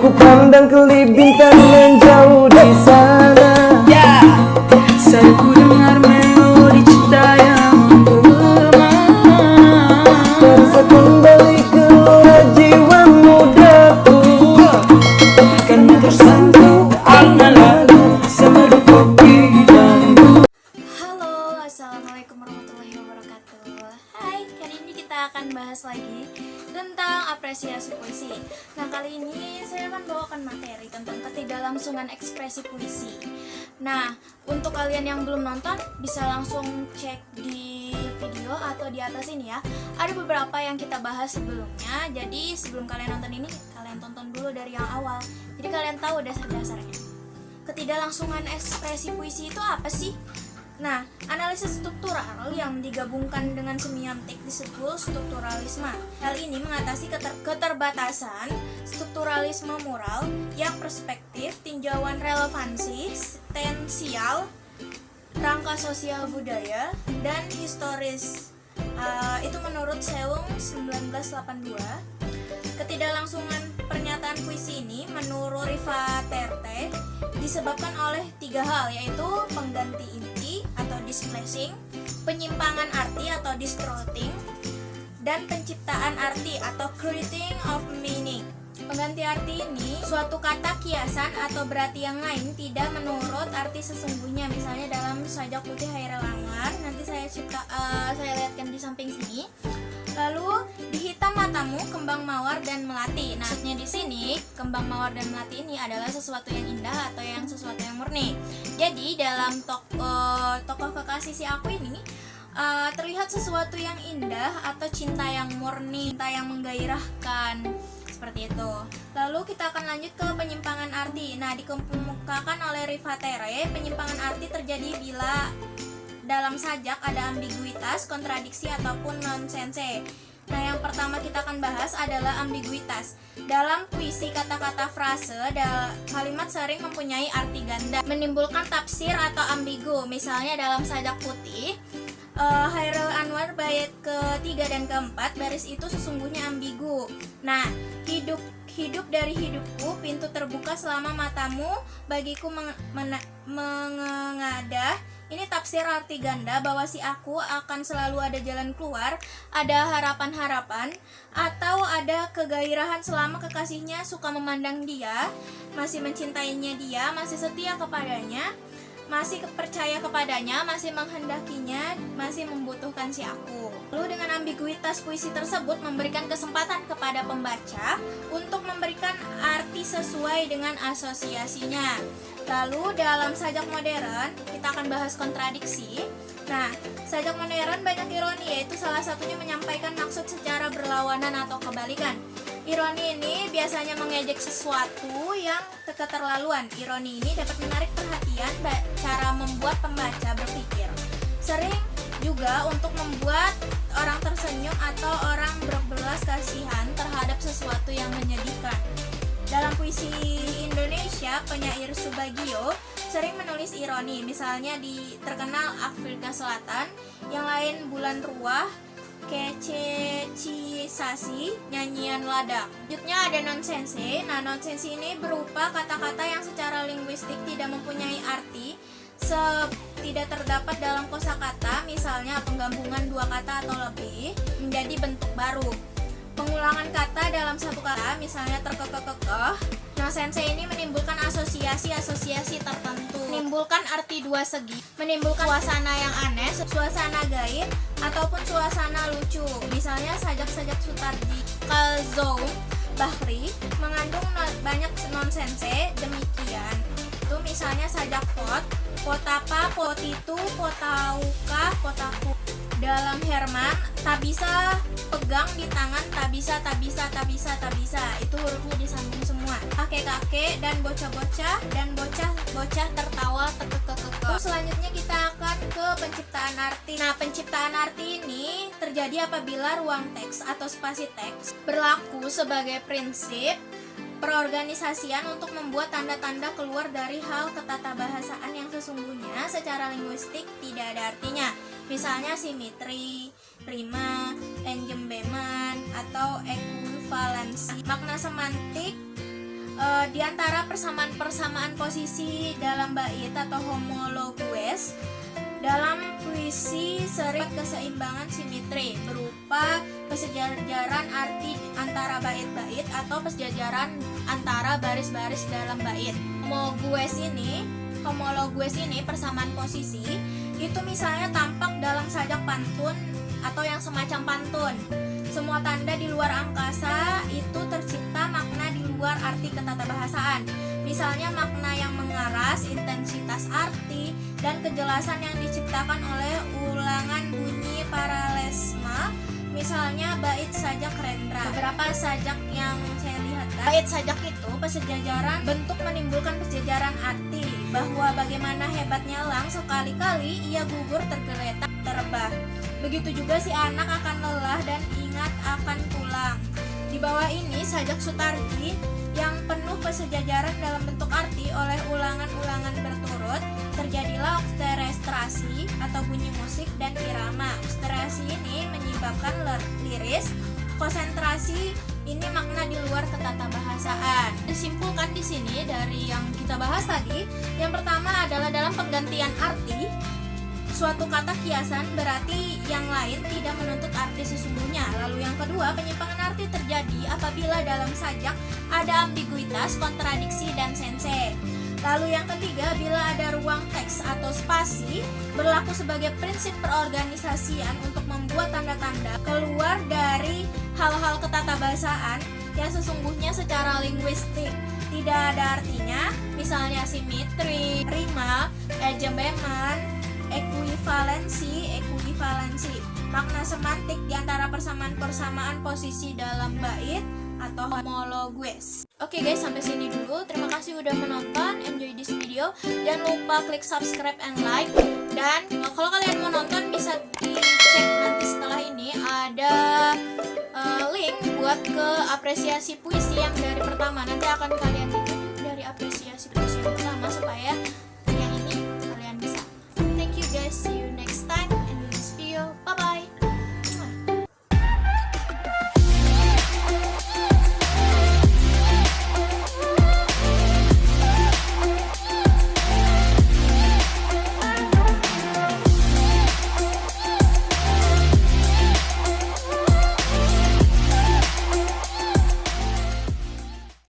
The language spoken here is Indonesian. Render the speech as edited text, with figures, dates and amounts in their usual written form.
Ku pandang kelip bintang menjauh di sana. Saya ku dengar melodi cinta yang menggema. Terasa kembali gelora jiwa mudaku, Karena tersentuh angin lalu semeru kopi dan Halo, assalamualaikum warahmatullahi wabarakatuh. Hai, kali ini kita akan bahas lagi tentang apresiasi puisi. Nah, kali ini saya akan bawakan materi tentang ketidaklangsungan ekspresi puisi. Nah, untuk kalian yang belum nonton, bisa langsung cek di video atau di atas ini ya. Ada beberapa yang kita bahas sebelumnya. Jadi sebelum kalian nonton ini, kalian tonton dulu dari yang awal. Jadi kalian tahu dasar-dasarnya. Ketidaklangsungan ekspresi puisi itu apa sih? Nah, analisis struktural yang digabungkan dengan semiotik disebut strukturalisme. Hal ini mengatasi keterbatasan strukturalisme moral yang perspektif, tinjauan relevansi, tensial, rangka sosial budaya, dan historis. Itu menurut Sewung 1982. Ketidaklangsungan pernyataan puisi ini menurut Riva Terte disebabkan oleh tiga hal, yaitu pengganti inti atau displacing, penyimpangan arti atau distorting, dan penciptaan arti atau creating of meaning. Pengganti arti ini suatu kata kiasan atau berarti yang lain tidak menurut arti sesungguhnya. Misalnya dalam Sajak Putih Hairil Anwar, nanti saya lihatkan di samping sini. Lalu di hitam matamu, kembang mawar dan melati. Nah, maksudnya di sini kembang mawar dan melati ini adalah sesuatu yang indah atau yang sesuatu yang murni. Jadi dalam tokoh kekasih si aku ini terlihat sesuatu yang indah atau cinta yang murni, cinta yang menggairahkan, seperti itu. Lalu kita akan lanjut ke penyimpangan arti. Nah, dikemukakan oleh Riva Tere, penyimpangan arti terjadi bila dalam sajak ada ambiguitas, kontradiksi, ataupun nonsense. Nah, yang pertama kita akan bahas adalah ambiguitas. Dalam puisi, kata-kata frase, kalimat sering mempunyai arti ganda, menimbulkan tafsir atau ambigu. Misalnya dalam Sajak Putih Hairil Anwar bait ke-3 dan ke-4, baris itu sesungguhnya ambigu. Nah, hidup dari hidupku, pintu terbuka selama matamu, bagiku mengadah. Ini tafsir arti ganda bahwa si aku akan selalu ada jalan keluar, ada harapan-harapan, atau ada kegairahan selama kekasihnya suka memandang dia, masih mencintainya dia, masih setia kepadanya, masih percaya kepadanya, masih menghendakinya, masih membutuhkan si aku. Lalu dengan ambiguitas puisi tersebut memberikan kesempatan kepada pembaca untuk memberikan arti sesuai dengan asosiasinya. Lalu dalam sajak modern kita akan bahas kontradiksi. Nah, sajak modern banyak ironi, yaitu salah satunya menyampaikan maksud secara berlawanan atau kebalikan. Ironi ini biasanya mengejek sesuatu yang keterlaluan. Ironi ini dapat menarik perhatian cara membuat pembaca berpikir. Sering juga untuk membuat orang tersenyum atau orang berbelas kasihan terhadap sesuatu yang menyedihkan. Dalam puisi Indonesia, penyair Subagio sering menulis ironi. Misalnya di terkenal Afrika Selatan, yang lain Bulan Ruah, Kece Cisasi, Nyanyian Ladak. Selanjutnya ada nonsense. Nah, nonsense ini berupa kata-kata yang secara linguistik tidak mempunyai arti, tidak terdapat dalam kosakata, misalnya penggabungan dua kata atau lebih menjadi bentuk baru. Pengulangan kata dalam satu kata, misalnya terkekeh-kekeh. Nonsense ini menimbulkan asosiasi tertentu, menimbulkan arti dua segi, menimbulkan suasana yang aneh, suasana gaib, ataupun suasana lucu. Misalnya sajak-sajak Sutardi Kalzoum Bahri mengandung banyak nonsense demikian. Itu misalnya sajak potapa, potitu, potauka, potaku. Dalam Herman, tak bisa pegang di tangan, tak bisa. Itu hurufnya disambung semua. Kakek-kakek dan bocah-bocah dan bocah tertawa terkekeh. Selanjutnya kita akan ke penciptaan arti. Nah, penciptaan arti ini terjadi apabila ruang teks atau spasi teks berlaku sebagai prinsip perorganisasian untuk membuat tanda-tanda keluar dari hal ketatabahasaan yang sesungguhnya secara linguistik tidak ada artinya. Misalnya simetri, rima, enjembeman, atau ekuivalensi. Makna semantik Di antara persamaan-persamaan posisi dalam bait atau homologues, dalam puisi sering keseimbangan simetri berupa kesejajaran arti antara bait-bait atau kesejajaran antara baris-baris dalam bait. Homologues ini persamaan posisi itu misalnya tampak dalam sajak pantun atau yang semacam pantun. Semua tanda di luar angkasa itu tercipta makna di luar arti ketatabahasaan. Misalnya makna yang mengaras, intensitas arti, dan kejelasan yang diciptakan oleh ulangan bunyi paralesma. Misalnya bait sajak rendra. Beberapa sajak yang saya lihat, bait sajak itu pesejajaran bentuk menimbulkan pesejajaran arti, bahwa bagaimana hebatnya elang sekali-kali ia gugur tergeletak terbang. Begitu juga si anak akan lelah dan ingat akan pulang. Di bawah ini sajak Sutardi yang penuh pesejajaran dalam bentuk arti oleh ulangan-ulangan berturut. Terjadilah orkestrasi atau bunyi musik dan irama. Orkestrasi ini menyebabkan liris. Konsentrasi ini makna di luar ketatabahasaan. Disimpulkan di sini dari yang kita bahas tadi, yang pertama adalah dalam penggantian arti, suatu kata kiasan berarti yang lain tidak menuntut arti sesungguhnya. Lalu yang kedua, penyimpangan arti terjadi apabila dalam sajak ada ambiguitas, kontradiksi, dan sense. Lalu yang ketiga, bila ada ruang teks atau spasi, berlaku sebagai prinsip perorganisasian untuk membuat tanda-tanda keluar dari hal-hal ketatabahasaan yang sekunya secara linguistik tidak ada artinya, misalnya simetri, rima, ejembeman, ekuivalensi, makna semantik di antara persamaan-persamaan posisi dalam bait atau homologues. Oke guys, sampai sini dulu. Terima kasih udah menonton. Enjoy this video. Jangan lupa klik subscribe and like. Dan kalau kalian mau nonton bisa dicek nanti setelah ini ada link buat ke apresiasi puisi yang dari pertama. Nanti akan kalian lihat.